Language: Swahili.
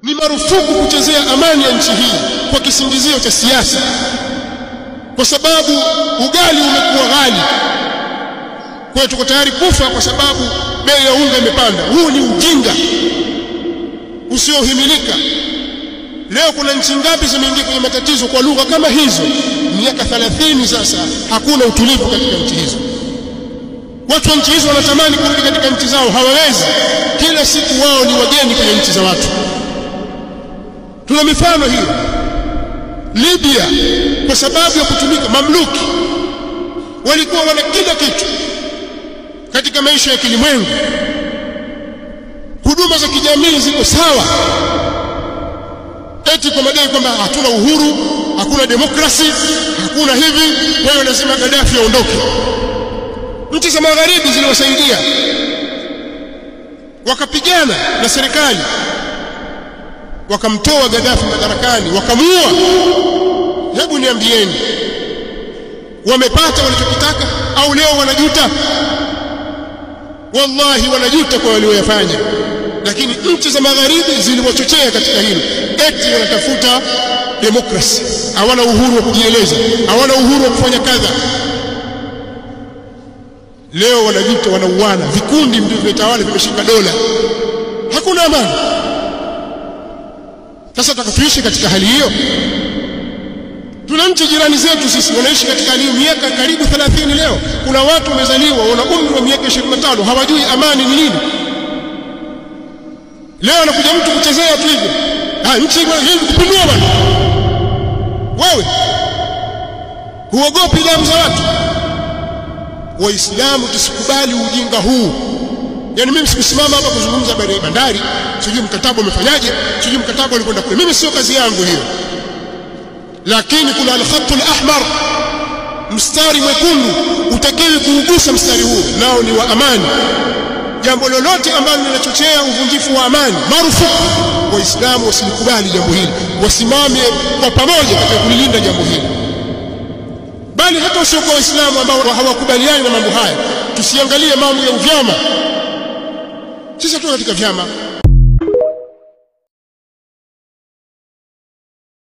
Ni marufuku kuchezea amani ya nchi hii kwa kisingizio cha siasa, kwa sababu ugali umekuwa ghali. Kwa hiyo tuko tayari kufa kwa sababu bei ya unga imepanda. Huu ni ujinga usiohimilika. Leo kuna nchi ngapi zimeingia kwenye matatizo kwa lugha kama hizo? Miaka 30 sasa hakuna utulivu katika nchi hizo. Watu wa nchi hizo wanatamani kurudi katika nchi zao, hawawezi. Kila siku wao ni wageni kwenye nchi za watu. Tuna mifano hiyo. Libya, kwa sababu ya kutumika mamluki, walikuwa wana kila kitu katika maisha ya kilimwengu. Huduma za kijamii ziko sawa, eti kwa madai kwamba hatuna uhuru, hakuna demokrasi, hakuna hivi. Kwa hiyo lazima Gaddafi aondoke. Nchi za magharibi ziliwasaidia, wakapigana na serikali, wakamtoa Gaddafi madarakani, wakamuua. Hebu niambieni, wamepata walichokitaka au leo wanajuta? Wallahi wanajuta kwa walioyafanya. Lakini nchi za magharibi ziliwachochea katika hilo, eti wanatafuta demokrasi, hawana uhuru wa kujieleza, hawana uhuru wa kufanya kadha. Leo wanajuta, wanauana, vikundi ndivyo vitawala, vimeshika dola, hakuna amani. Sasa tutakafishi katika hali hiyo? Tuna nchi jirani zetu sisi wanaishi katika hali hiyo miaka karibu 30 leo. Kuna watu wamezaliwa wana umri wa miaka 25 hawajui amani ni nini. Leo anakuja mtu kuchezea tu hivyo. Nchi hii kupindua bwana. Wewe huogopi damu za watu? Waislamu tusikubali ujinga huu. Yaani mimi sikusimama hapa kuzungumza habari ya bandari, sijui mkataba umefanyaje, sijui mkataba ulikwenda kule. Mimi sio kazi yangu hiyo. Lakini kuna al-khatul ahmar, mstari mwekundu, utakiwi kuugusa mstari huu, nao ni wa amani. Jambo lolote ambalo linachochea uvunjifu wa amani, marufuku. Waislamu wasikubali jambo hili, wasimame kwa pamoja katika kulilinda jambo hili. Bali hata wasiokuwa Waislamu ambao hawakubaliani na mambo haya, tusiangalie mambo ya uvyama. Sisi tu katika vyama